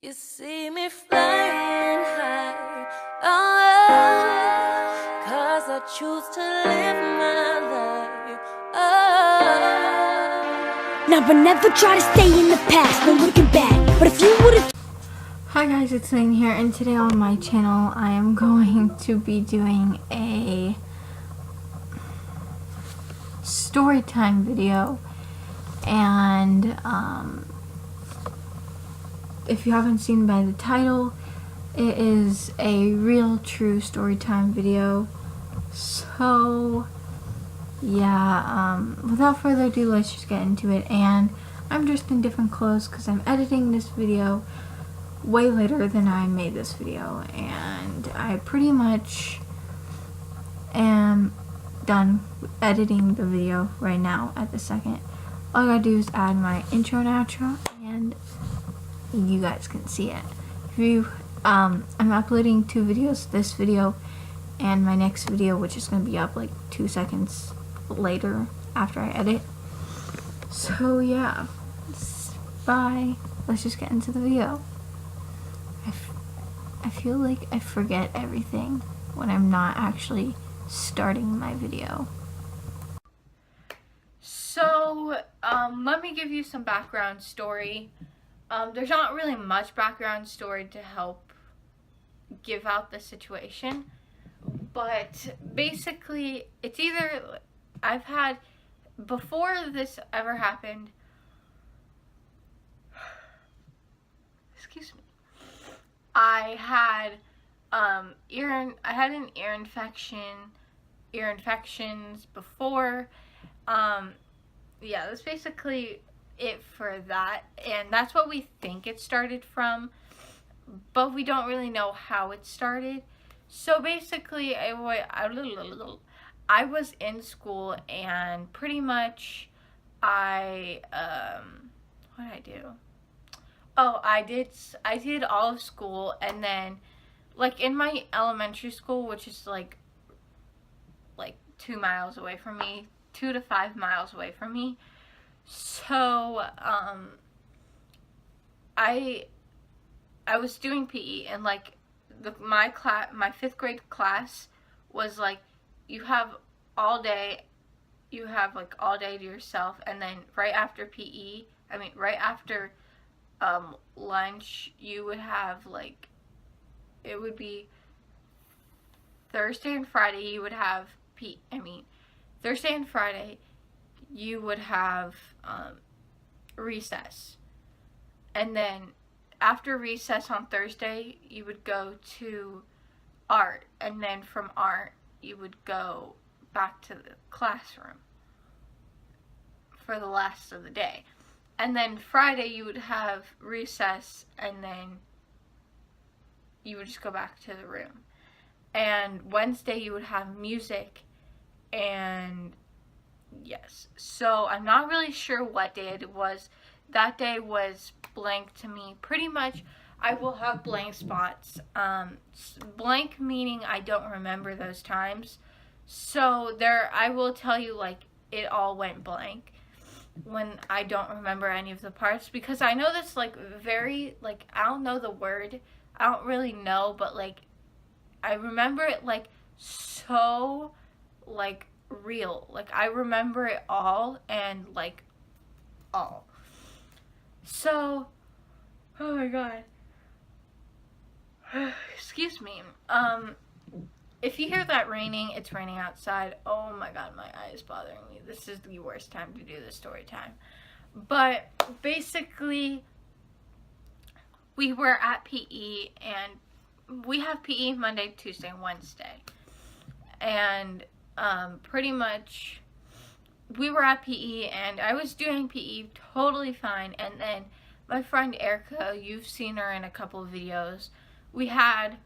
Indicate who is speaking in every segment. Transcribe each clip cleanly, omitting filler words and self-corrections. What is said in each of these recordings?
Speaker 1: You see me flying high, oh, 'cause I choose to live my life, oh.
Speaker 2: Now but never try to stay in the past, no looking back, but if you would've...
Speaker 3: Hi guys, it's Leann here, and today on my channel I am going to be doing a story time video. And if you haven't seen by the title, it is a real true story time video. So yeah, without further ado, let's just get into it. And I'm dressed in different clothes because I'm editing this video way later than I made this video, and I pretty much am done editing the video right now at the second. All I gotta do is add my intro and outro, and you guys can see it. If you, I'm uploading 2 videos, this video and my next video, which is gonna be up like 2 seconds later after I edit. So yeah, bye. Let's just get into the video. I feel like I forget everything when I'm not actually starting my video. So, let me give you some background story. There's not really much background story to help give out the situation, but basically, it's either I've had, before this ever happened, excuse me, I had an ear infections before. Yeah, that's basically it for that, and that's what we think it started from, but we don't really know how it started. So basically, I was in school, and pretty much what did I do? Oh, I did all of school, and then like in my elementary school, which is like 2 miles away from me, 2 to 5 miles away from me. So I was doing PE, and like my 5th grade class was like, you have all day to yourself, and then right after PE, right after lunch, you would have like, it would be Thursday and Friday, you would have Thursday and Friday you would have recess, and then after recess on Thursday you would go to art, and then from art you would go back to the classroom for the last of the day, and then Friday you would have recess, and then you would just go back to the room, and Wednesday you would have music. And yes, so I'm not really sure what day it was. That day was blank to me. Pretty much I will have blank spots. Blank meaning I don't remember those times. So I will tell you, like, it all went blank when I don't remember any of the parts, because I know this like very, like, I don't know the word. I don't really know, but like I remember it like so like real. Like I remember it all, and like all. So, oh my god. Excuse me. If you hear that raining, it's raining outside. Oh my god, my eye is bothering me. This is the worst time to do this story time. But basically, we were at PE, and we have PE Monday, Tuesday, and Wednesday. And pretty much we were at PE, and I was doing PE totally fine, and then my friend Erica, you've seen her in a couple of videos, we had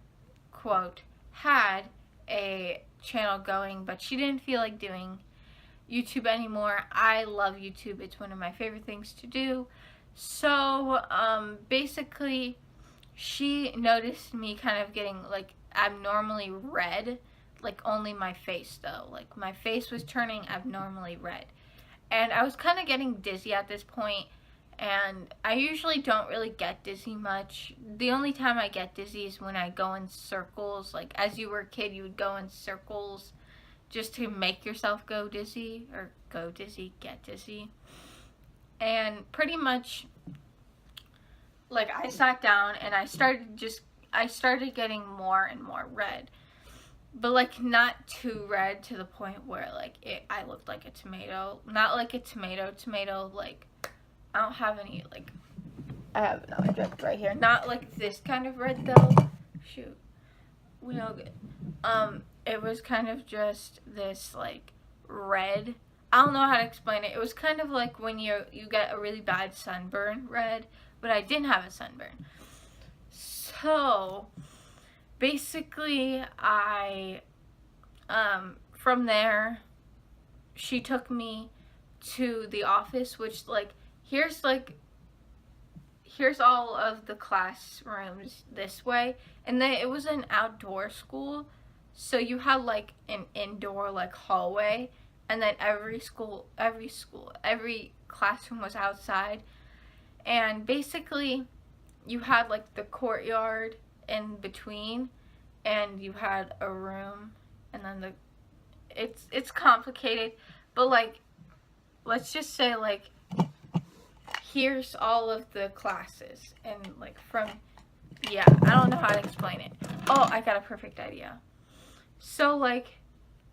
Speaker 3: a channel going, but she didn't feel like doing YouTube anymore. I love YouTube. It's one of my favorite things to do. So basically she noticed me kind of getting like abnormally red, like only my face though. Like my face was turning abnormally red, and I was kind of getting dizzy at this point, And I usually don't really get dizzy much. The only time I get dizzy is when I go in circles. Like, as you were a kid, you would go in circles just to make yourself go dizzy, or go dizzy, get dizzy. And pretty much, like, I sat down and I started getting more and more red. But, like, not too red to the point where, like, I looked like a tomato. Not like a tomato, like, I don't have any, like, I have another drip right here. Not like this kind of red, though. Shoot. We know good. It was kind of just this, like, red. I don't know how to explain it. It was kind of like when you get a really bad sunburn red, but I didn't have a sunburn. So, basically, from there, she took me to the office, which, like, here's all of the classrooms this way, and then it was an outdoor school, so you had, like, an indoor, like, hallway, and then every classroom was outside, and basically you had, like, the courtyard in between, and you had a room, and then it's complicated, but, like, let's just say, like, here's all of the classes, and, like, I don't know how to explain it. Oh, I got a perfect idea. So, like,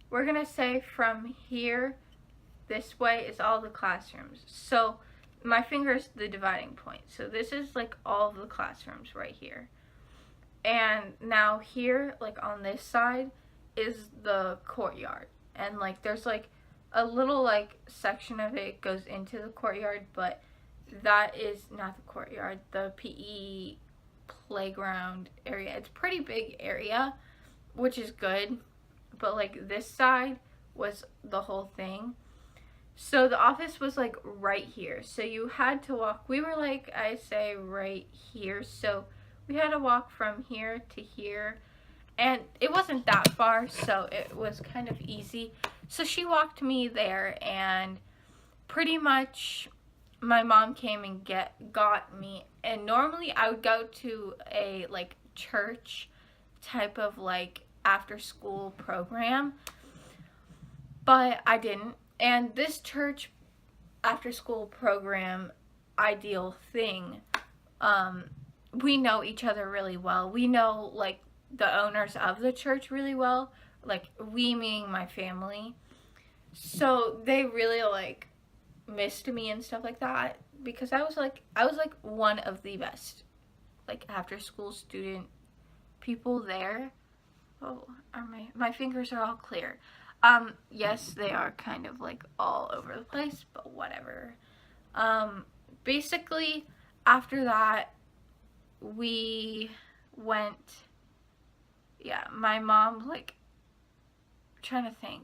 Speaker 3: we're gonna say from here, this way is all the classrooms. So, my finger is the dividing point. So, this is, like, all of the classrooms right here. And now here, like, on this side is the courtyard. And, like, there's, like, a little, like, section of it goes into the courtyard, but that is not the courtyard, the PE playground area. It's a pretty big area, which is good, but, like, this side was the whole thing. So the office was, like, right here, so you had to walk. We were, like, I say right here, so we had to walk from here to here, and it wasn't that far, so it was kind of easy. So she walked me there, and pretty much my mom came and got me. And normally I would go to a, like, church type of, like, after school program, but I didn't. And this church after school program ideal thing, we know each other really well. We know, like, the owners of the church really well, like, we meaning my family. So they really, like, missed me and stuff like that, because I was like one of the best, like, after school student people there. Oh, my fingers are all clear. Yes, they are kind of, like, all over the place, but whatever. Basically, after that, we went, my mom, like, I'm trying to think.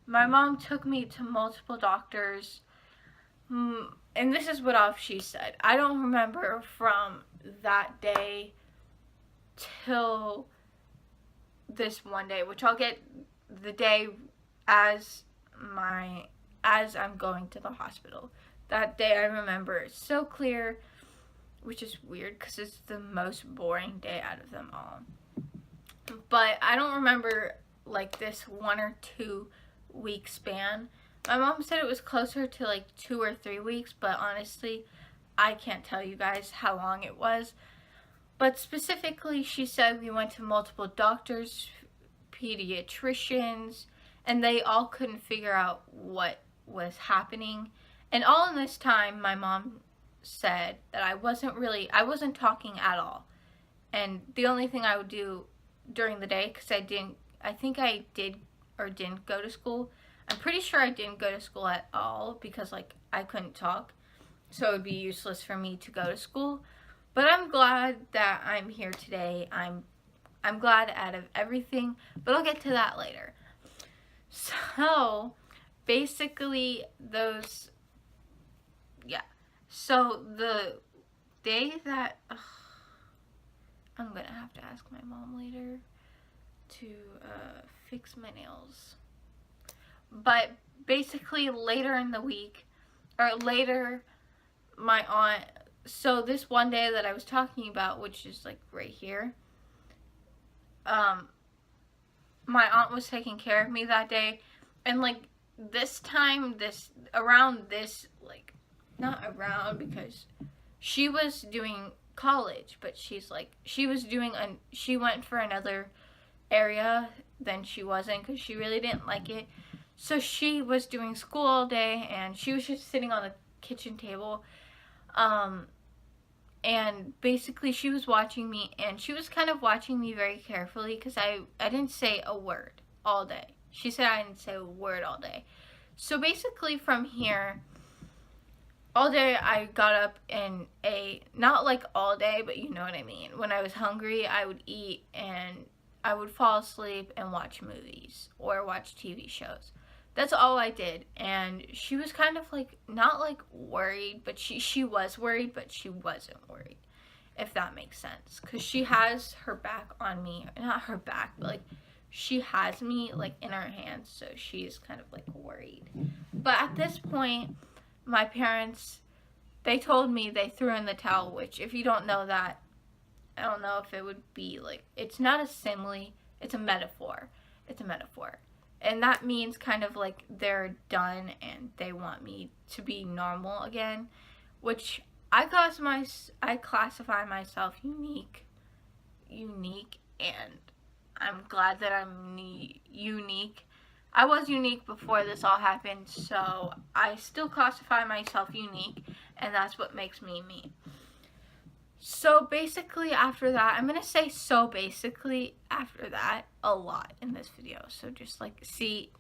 Speaker 3: My mom took me to multiple doctors, and this is what all she said. I don't remember from that day till this one day, which I'll get the day as I'm going to the hospital. That day I remember so clear, which is weird because it's the most boring day out of them all. But I don't remember, like, this 1 or 2 week span. My mom said it was closer to, like, 2 or 3 weeks, but honestly, I can't tell you guys how long it was. But specifically, she said we went to multiple doctors, pediatricians, and they all couldn't figure out what was happening. And all in this time, my mom said that I wasn't talking at all. And the only thing I would do during the day, because I think I did or didn't go to school. I'm pretty sure I didn't go to school at all, because, like, I couldn't talk. So it would be useless for me to go to school. But I'm glad that I'm here today. I'm glad out of everything, but I'll get to that later. So, basically, so the day that, I'm gonna have to ask my mom later to fix my nails. But basically, later in the week, or later my aunt, so this one day that I was talking about, which is like right here, my aunt was taking care of me that day, and like this time, around this, like, not around, because she was doing college, but she went for another area than she wasn't, because she really didn't like it. So she was doing school all day, and she was just sitting on the kitchen table, and basically she was watching me, and she was kind of watching me very carefully, because I didn't say a word all day. She said I didn't say a word all day. So basically from here, all day I got up and ate, not like all day, but you know what I mean. When I was hungry, I would eat, and I would fall asleep and watch movies or watch TV shows. That's all I did. And she was kind of like, not like worried, but she was worried, but she wasn't worried, if that makes sense. Because she has her back on me. Not her back, but like she has me like in her hands, so she's kind of like worried. But at this point, my parents, they told me they threw in the towel, which if you don't know that, I don't know if it would be like, it's not a simile, it's a metaphor. It's a metaphor. And that means kind of like they're done and they want me to be normal again, which I classify myself unique, and I'm glad that I'm unique. I was unique before this all happened, so I still classify myself unique, and that's what makes me me. So basically after that, I'm going to say so basically after that a lot in this video. So just like see,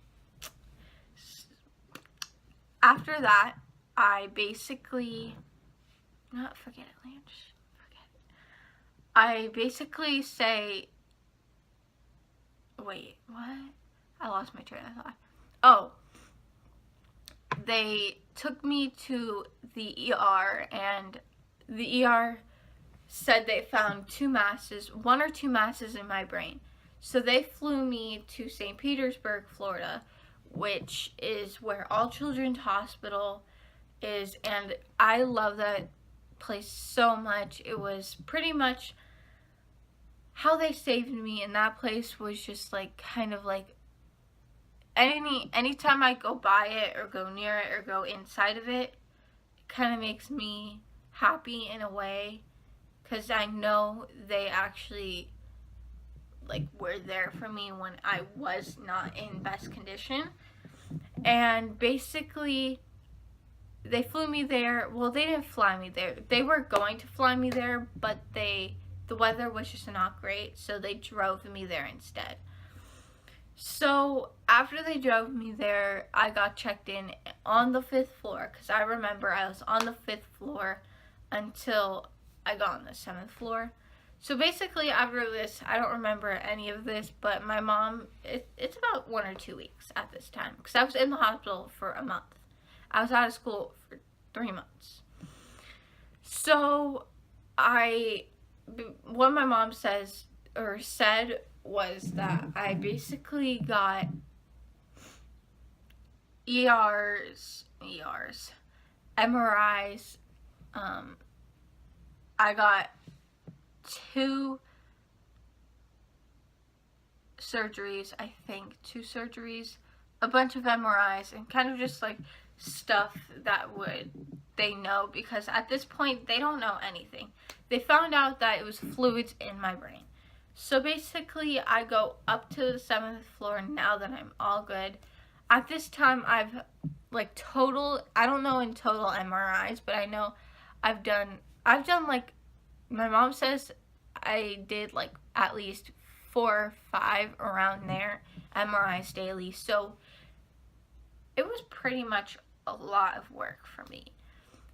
Speaker 3: after that, I basically, not forget it, Leann, just forget it. I basically say, wait, what? I lost my train of thought. Oh, they took me to the ER, and the ER said they found one or two masses in my brain. So they flew me to St. Petersburg, Florida, which is where All Children's Hospital is, and I love that place so much. It was pretty much how they saved me, and that place was just like kind of like anytime I go by it or go near it or go inside of it, it kind of makes me happy in a way, because I know they actually like were there for me when I was not in best condition. And basically they flew me there. Well, they didn't fly me there. They were going to fly me there, but the weather was just not great, so they drove me there instead. So after they drove me there, I got checked in on the 5th floor, because I remember I was on the 5th floor until I got on the 7th floor. So basically after this, I don't remember any of this, but my mom, it's about 1 or 2 weeks at this time, because I was in the hospital for a month. I was out of school for 3 months. So what my mom said was that I basically got MRIs, I got 2 surgeries, I think, 2 surgeries, a bunch of MRIs, and kind of just like stuff that they know, because at this point they don't know anything. They found out that it was fluids in my brain. So basically I go up to the 7th floor now that I'm all good. At this time I've like I don't know in total MRIs, but I know I've done like, my mom says I did like at least 4 or 5 around there MRIs daily. So it was pretty much a lot of work for me.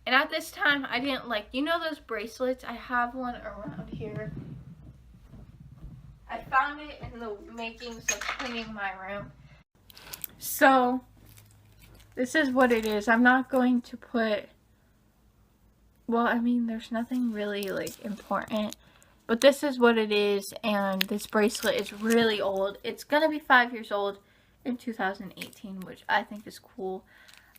Speaker 3: And at this time I didn't like, you know those bracelets? I have one around here. I found it in the makings of cleaning my room. So this is what it is. I'm not going to put, well, I mean, there's nothing really like important, but this is what it is. And this bracelet is really old. It's gonna be 5 years old in 2018, which I think is cool.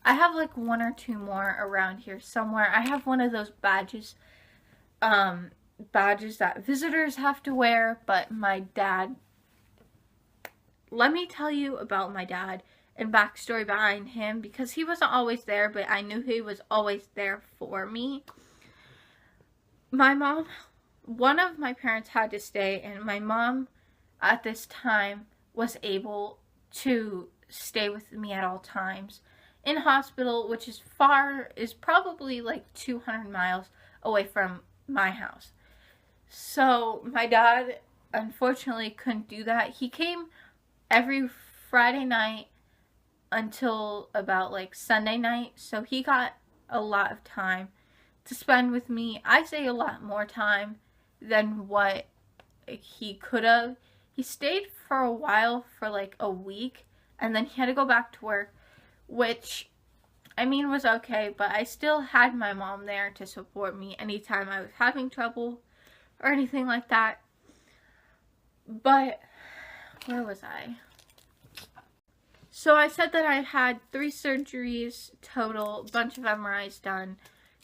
Speaker 3: I have like 1 or 2 more around here somewhere. I have one of those badges that visitors have to wear, but my dad, let me tell you about my dad and backstory behind him, because he wasn't always there, but I knew he was always there for me. My mom, one of my parents had to stay, and my mom at this time was able to stay with me at all times in hospital, which is probably like 200 miles away from my house. So my dad unfortunately couldn't do that. He came every Friday night until about like Sunday night, so he got a lot of time to spend with me. I say a lot more time than what he could have. He stayed for a while, for like a week, and then he had to go back to work, which I mean was okay, but I still had my mom there to support me anytime I was having trouble or anything like that. But where was I? So I said that I had 3 surgeries total, a bunch of MRIs done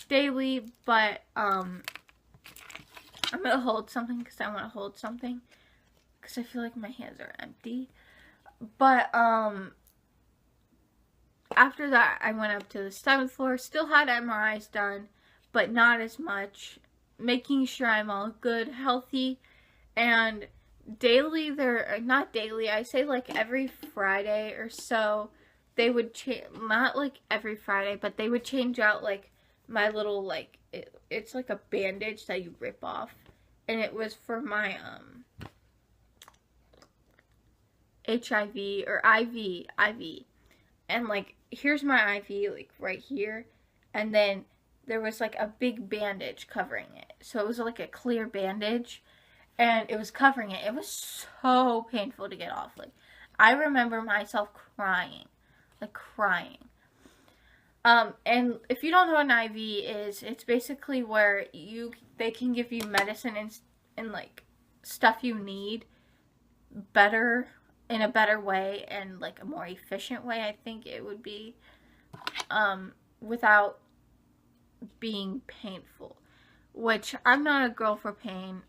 Speaker 3: daily, but I'm gonna hold something because I want to hold something because I feel like my hands are empty. But after that I went up to the 7th floor, still had MRIs done, but not as much, making sure I'm all good, healthy, and daily, not daily, I say like every Friday or so, they would change, not like every Friday, but they would change out like my little, like, it's like a bandage that you rip off, and it was for my HIV or IV, and like here's my IV like right here, and then there was like a big bandage covering it, so it was like a clear bandage, and it was covering it. It was so painful to get off. Like, I remember myself crying. And if you don't know what an IV is, it's basically where they can give you medicine and like stuff you need in a better way, and like a more efficient way, I think it would be, without being painful. Which, I'm not a girl for pain.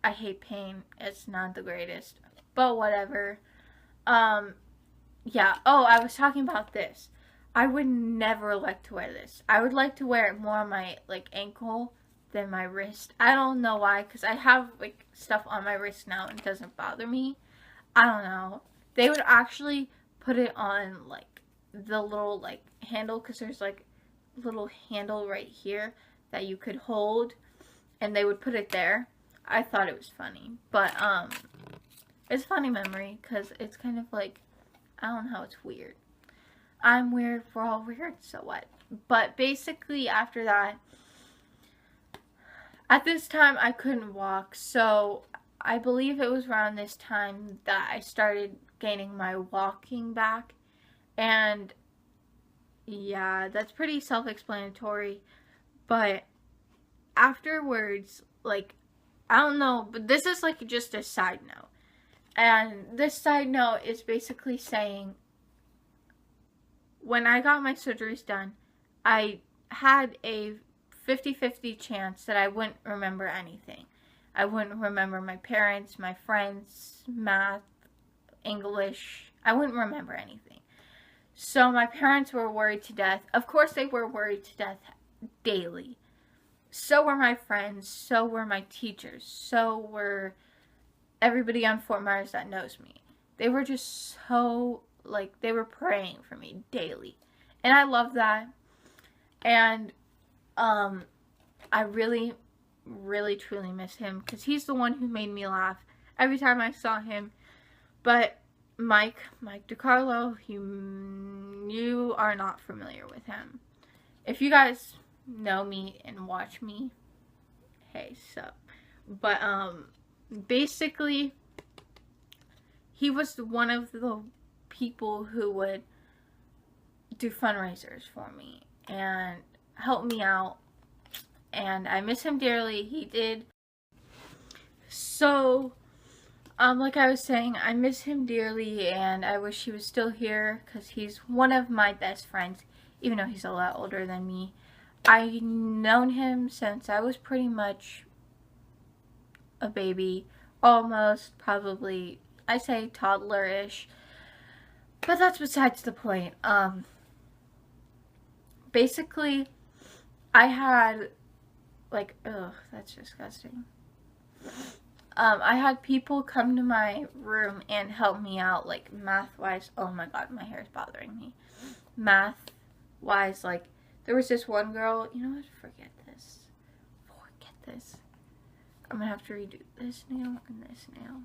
Speaker 3: I hate pain. It's not the greatest. But whatever. Yeah. Oh, I was talking about this. I would never like to wear this. I would like to wear it more on my, like, ankle than my wrist. I don't know why, because I have, like, stuff on my wrist now and it doesn't bother me. I don't know. They would actually put it on, like, the little, like, handle, because there's, like, a little handle right here that you could hold, and they would put it there. I thought it was funny, but it's a funny memory because it's kind of like, I don't know, it's weird. I'm weird, we're all weird, so what? But basically after that, at this time I couldn't walk, so I believe it was around this time that I started gaining my walking back, and yeah, that's pretty self-explanatory, but afterwards, like, I don't know, but this is like just a side note. And this side note is basically saying, when I got my surgeries done, I had a 50-50 chance that I wouldn't remember anything. I wouldn't remember my parents, my friends, math, English. I wouldn't remember anything. So my parents were worried to death. Of course they were worried to death daily. So were my friends, so were my teachers, so were everybody on Fort Myers that knows me. They were just so, like, they were praying for me daily. And I love that. And I really, really, truly miss him, because he's the one who made me laugh every time I saw him. But Mike DiCarlo, you are not familiar with him. If you guys know me and watch me, hey, sup. But basically, he was one of the people who would do fundraisers for me and help me out, and I miss him dearly. He did. So Like I was saying, I miss him dearly, and I wish he was still here, because he's one of my best friends, even though he's a lot older than me. I've known him since I was pretty much a baby, almost, probably, I say toddler-ish, but that's besides the point. Basically, I had, like, ugh, that's disgusting. I had people come to my room and help me out, like, math-wise. Oh my god, my hair is bothering me. Math-wise, like, there was this one girl, you know what, forget this. I'm gonna have to redo this nail and this nail.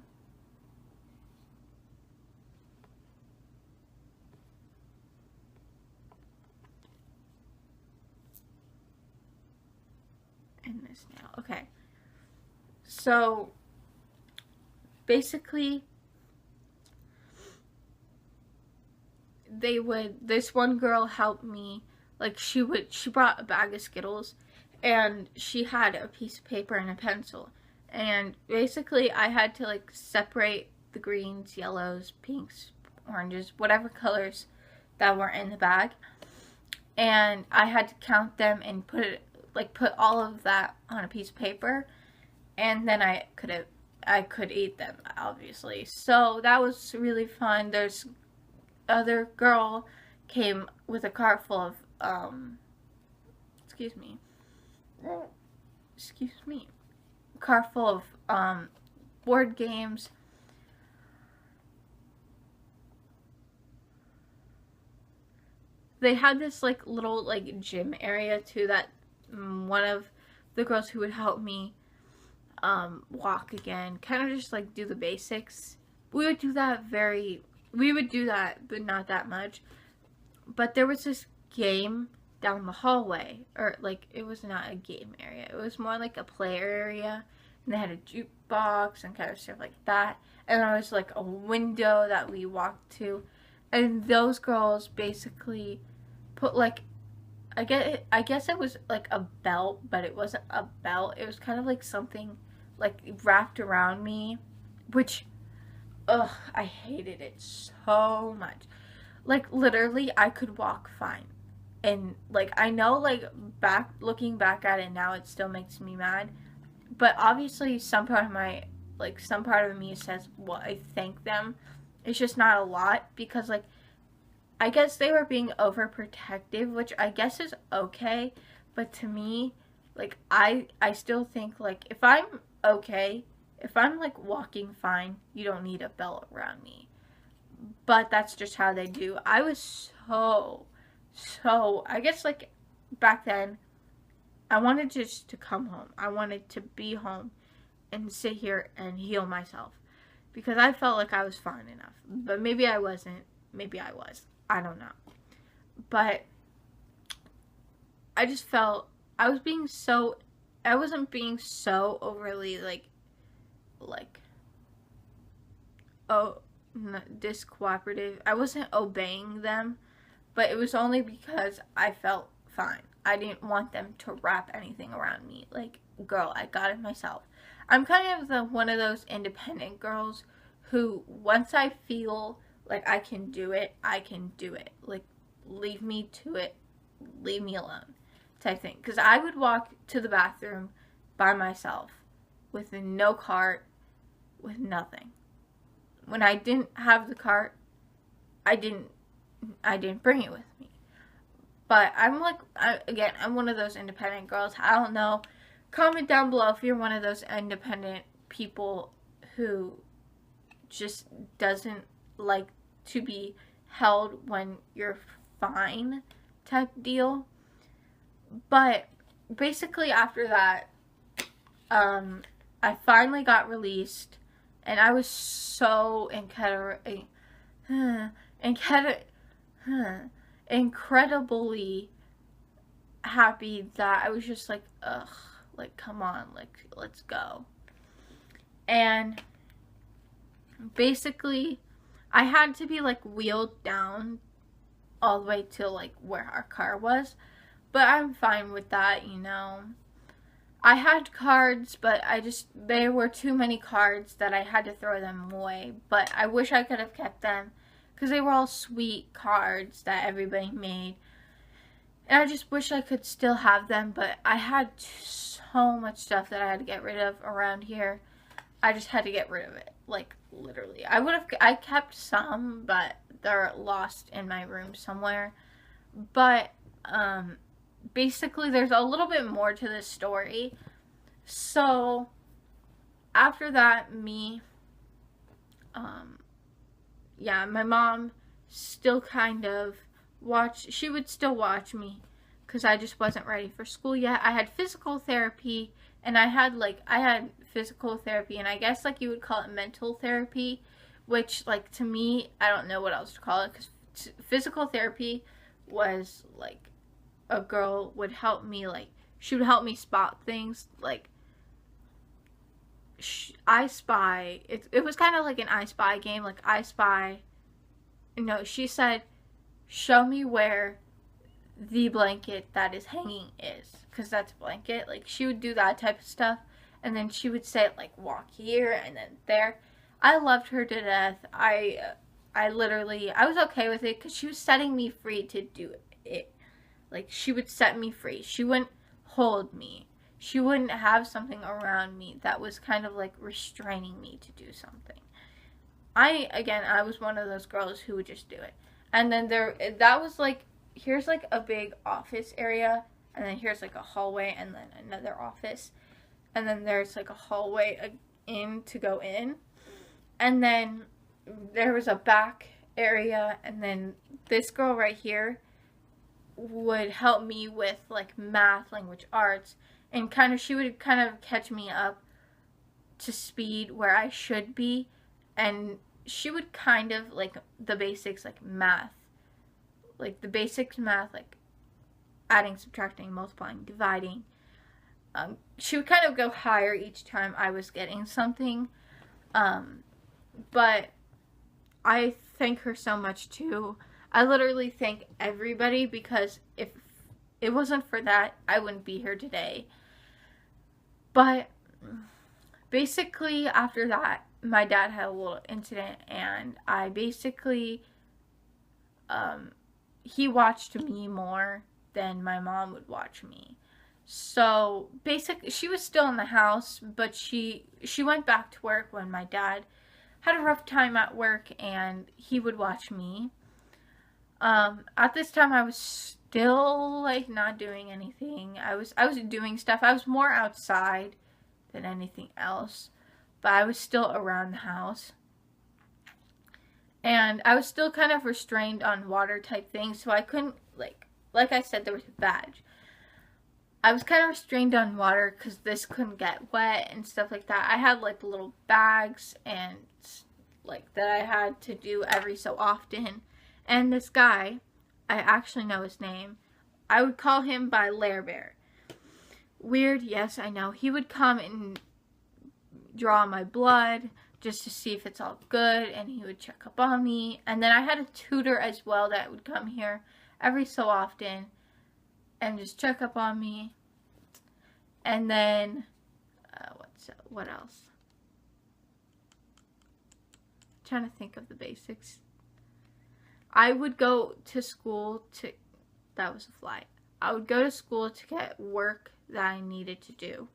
Speaker 3: And this nail, okay. So, basically, this one girl helped me, like, she brought a bag of Skittles, and she had a piece of paper and a pencil, and basically I had to, like, separate the greens, yellows, pinks, oranges, whatever colors that were in the bag, and I had to count them and put all of that on a piece of paper, and then I could eat them, obviously. So that was really fun. There's other girl came with a cart full of cart full of board games. They had this, like, little, like, gym area too, that one of the girls who would help me walk again, kind of just, like, do the basics. We would do that, but not that much. But there was this game down the hallway, or, like, it was not a game area, it was more like a play area, and they had a jukebox and kind of stuff like that, and there was, like, a window that we walked to, and those girls basically put, like, I guess it was like a belt, but it wasn't a belt. It was kind of like something, like, wrapped around me, which, ugh, I hated it so much. Like, literally, I could walk fine. And, like, I know, like, looking back at it now, it still makes me mad. But obviously, some part of me says, well, I thank them. It's just not a lot, because, like, I guess they were being overprotective, which I guess is okay, but to me, like, I still think, like, if I'm okay, if I'm, like, walking fine, you don't need a belt around me. But that's just how they do. I was so, I guess, like, back then, I wanted just to come home. I wanted to be home and sit here and heal myself, because I felt like I was fine enough. But maybe I wasn't. Maybe I was. I don't know. But I just felt I wasn't being so overly, discooperative. I wasn't obeying them, but it was only because I felt fine. I didn't want them to wrap anything around me. Like, girl, I got it myself. I'm kind of one of those independent girls who, once I feel like I can do it, I can do it. Like, leave me to it, leave me alone, type thing. Because I would walk to the bathroom by myself, with no cart, with nothing. When I didn't have the cart, I didn't bring it with me. But I'm like, I'm one of those independent girls. I don't know. Comment down below if you're one of those independent people who just doesn't like to be held when you're fine, type deal. But basically after that, I finally got released, and I was so incredibly happy that I was just like, ugh, like, come on, like, let's go. And basically, I had to be, like, wheeled down all the way to, like, where our car was, but I'm fine with that, you know. I had cards, but there were too many cards that I had to throw them away. But I wish I could have kept them because they were all sweet cards that everybody made. And I just wish I could still have them, but I had so much stuff that I had to get rid of around here. I just had to get rid of it, like literally. I kept some, but they're lost in my room somewhere. But basically there's a little bit more to this story. So after that, my mom still kind of she would still watch me because I just wasn't ready for school yet. I had physical therapy, and I had physical therapy, and I guess like you would call it mental therapy, which like to me, I don't know what else to call it, because physical therapy was like a girl would help me, like she would help me spot things, like I Spy. It was kind of like an I Spy game, like I Spy. No, she said, show me where the blanket that is hanging is, because that's a blanket. Like she would do that type of stuff, and then she would say like walk here and then there. I loved her to death. I was okay with it because she was setting me free to do it. Like she would set me free. She wouldn't hold me. She wouldn't have something around me that was kind of like restraining me to do something. I was one of those girls who would just do it. And then that was like, here's like a big office area, and then here's like a hallway, and then another office, and then there's like a hallway in to go in, and then there was a back area, and then this girl right here would help me with like math, language arts, and she would kind of catch me up to speed where I should be, and she would kind of like the basics, like math, like the basics math, like adding, subtracting, multiplying, dividing. She would kind of go higher each time I was getting something, but I thank her so much too. I literally thank everybody, because if it wasn't for that, I wouldn't be here today. But basically after that, my dad had a little incident, and I basically, he watched me more than my mom would watch me. So basically, she was still in the house, but she went back to work when my dad had a rough time at work, and he would watch me. At this time, I was still like not doing anything. I was doing stuff. I was more outside than anything else, but I was still around the house. And I was still kind of restrained on water type things, so I couldn't, like I said, there was a badge. I was kind of restrained on water because this couldn't get wet and stuff like that. I had like little bags and like that I had to do every so often. And this guy, I actually know his name. I would call him by Lair Bear. Weird, yes, I know. He would come and draw my blood just to see if it's all good, and he would check up on me. And then I had a tutor as well that would come here every so often and just check up on me. And then what else? I'm trying to think of the basics. I would go to school to, that was a fly. I would go to school to get work that I needed to do.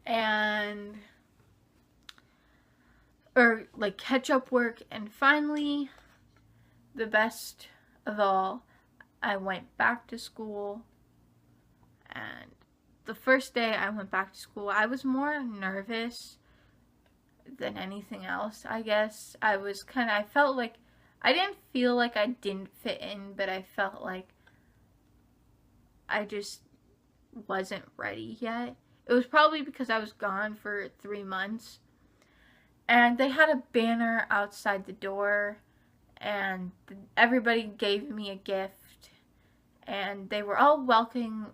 Speaker 3: And, or like catch up work. And finally, the best of all, I went back to school. And the first day I went back to school, I was more nervous than anything else, I guess. I felt like, I didn't feel like I didn't fit in, but I felt like I just wasn't ready yet. It was probably because I was gone for 3 months. And they had a banner outside the door, and everybody gave me a gift. And they were all welcoming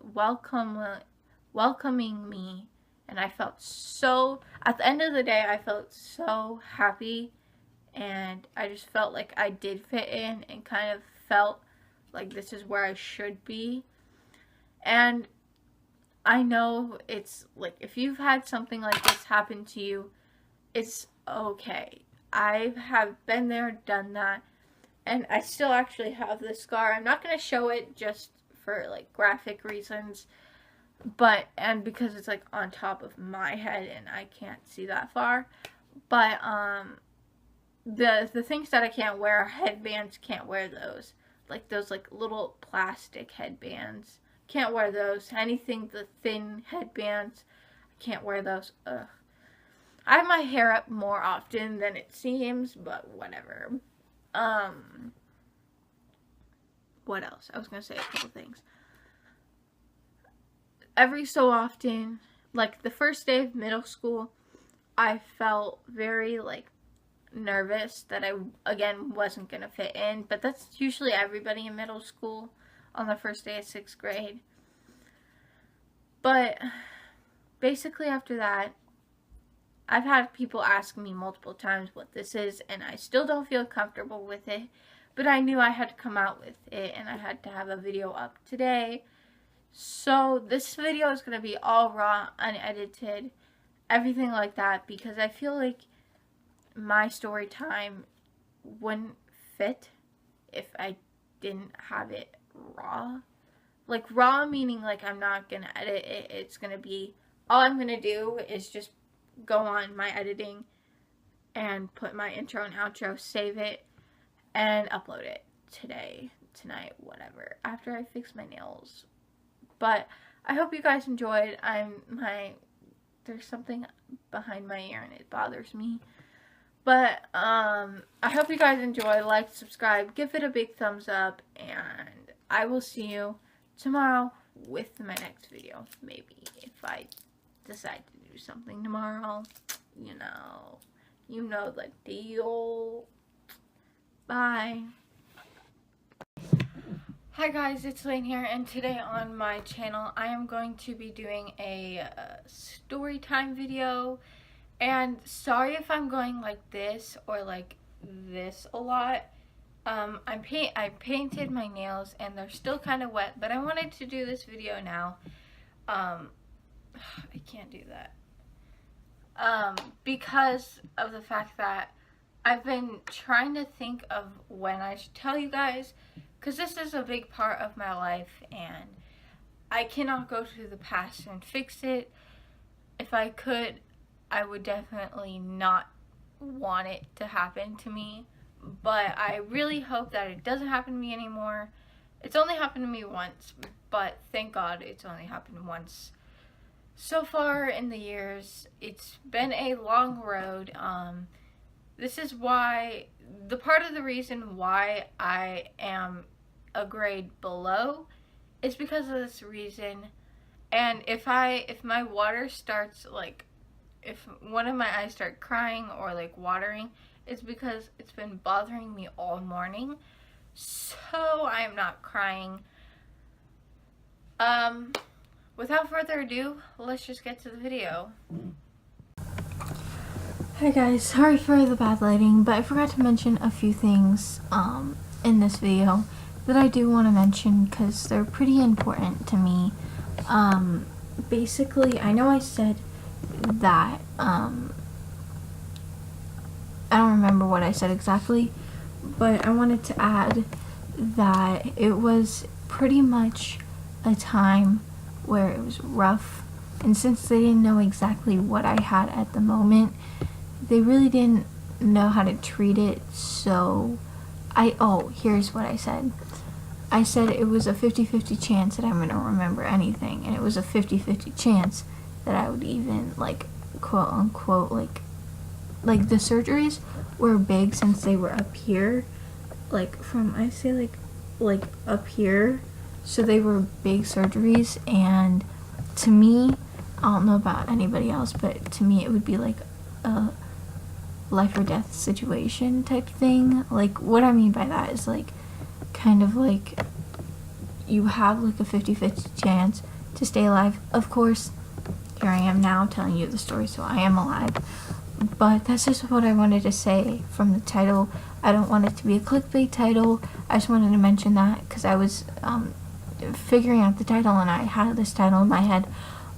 Speaker 3: me. And I felt so, at the end of the day, I felt so happy. And I just felt like I did fit in, and kind of felt like this is where I should be. And I know it's like, if you've had something like this happen to you, it's okay. I have been there, done that, and I still actually have the scar. I'm not going to show it just for like graphic reasons, and because it's like on top of my head and I can't see that far. But the things that I can't wear are headbands. Can't wear those. Like those like little plastic headbands. Can't wear those. Anything, the thin headbands, I can't wear those. Ugh. I have my hair up more often than it seems, but whatever. What else? I was gonna say a couple things. Every so often, like the first day of middle school, I felt very like nervous that I again wasn't gonna fit in, but that's usually everybody in middle school on the first day of 6th grade. But basically after that, I've had people ask me multiple times what this is, and I still don't feel comfortable with it, but I knew I had to come out with it, and I had to have a video up today. So this video is going to be all raw, unedited, everything like that, because I feel like my story time wouldn't fit if I didn't have it raw. Like raw meaning like I'm not going to edit it. It's going to be, all I'm going to do is just go on my editing and put my intro and outro, save it, and upload it today, tonight, whatever, after I fix my nails. But I hope you guys enjoyed. There's something behind my ear and it bothers me. But I hope you guys enjoy. Like, subscribe, give it a big thumbs up, and I will see you tomorrow with my next video. Maybe if I decide to do something tomorrow, you know the deal. Bye. Hi guys, it's Leann here, and today on my channel I am going to be doing a story time video. And sorry if I'm going like this or like this a lot. I painted my nails and they're still kind of wet, but I wanted to do this video now. I can't do that. Because of the fact that I've been trying to think of when I should tell you guys, because this is a big part of my life and I cannot go to the past and fix it. If I could, I would definitely not want it to happen to me, but I really hope that it doesn't happen to me anymore. It's only happened to me once, but thank God it's only happened once. So far in the years, it's been a long road. This is why, the part of the reason why I am a grade below is because of this reason. And if my water starts like, if one of my eyes start crying or like watering, it's because it's been bothering me all morning. So I am not crying. Without further ado, let's just get to the video. Hi guys, sorry for the bad lighting, but I forgot to mention a few things in this video that I do want to mention because they're pretty important to me. Basically, I know I said that I don't remember what I said exactly, but I wanted to add that it was pretty much a time where it was rough, and since they didn't know exactly what I had at the moment, they really didn't know how to treat it. So here's what I said. I said it was a 50-50 chance that I'm going to remember anything, and it was a 50-50 chance that I would even, like, quote unquote, like the surgeries were big since they were up here, like from, I say like up here, so they were big surgeries. And to me, I don't know about anybody else, but to me it would be like a life or death situation type thing. Like, what I mean by that is like, kind of like you have like a 50-50 chance to stay alive. Of course, here I am now telling you the story, so I am alive. But that's just what I wanted to say from the title. I don't want it to be a clickbait title. I just wanted to mention that because I was figuring out the title and I had this title in my head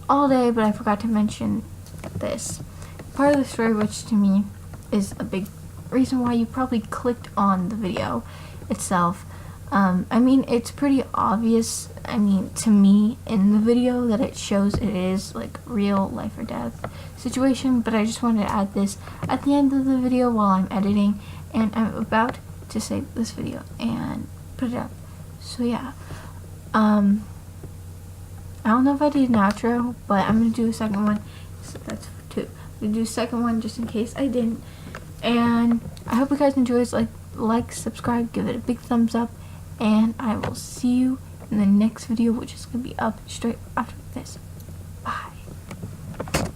Speaker 3: all day, but I forgot to mention this. Part of the story, which to me is a big reason why you probably clicked on the video itself. I mean, it's pretty obvious, to me in the video that it shows it is like real life or death situation, but I just wanted to add this at the end of the video while I'm editing, and I'm about to save this video and put it up. So yeah, I don't know if I did an outro, but I'm gonna do a second one. So that's two. I'm gonna do a second one just in case I didn't. And I hope you guys enjoy this. Like, subscribe, give it a big thumbs up, and I will see you in the next video, which is gonna be up straight after this. Bye.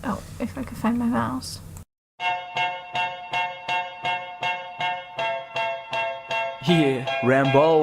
Speaker 3: Oh, if I could find my mouse.
Speaker 4: Yeah, Rambo.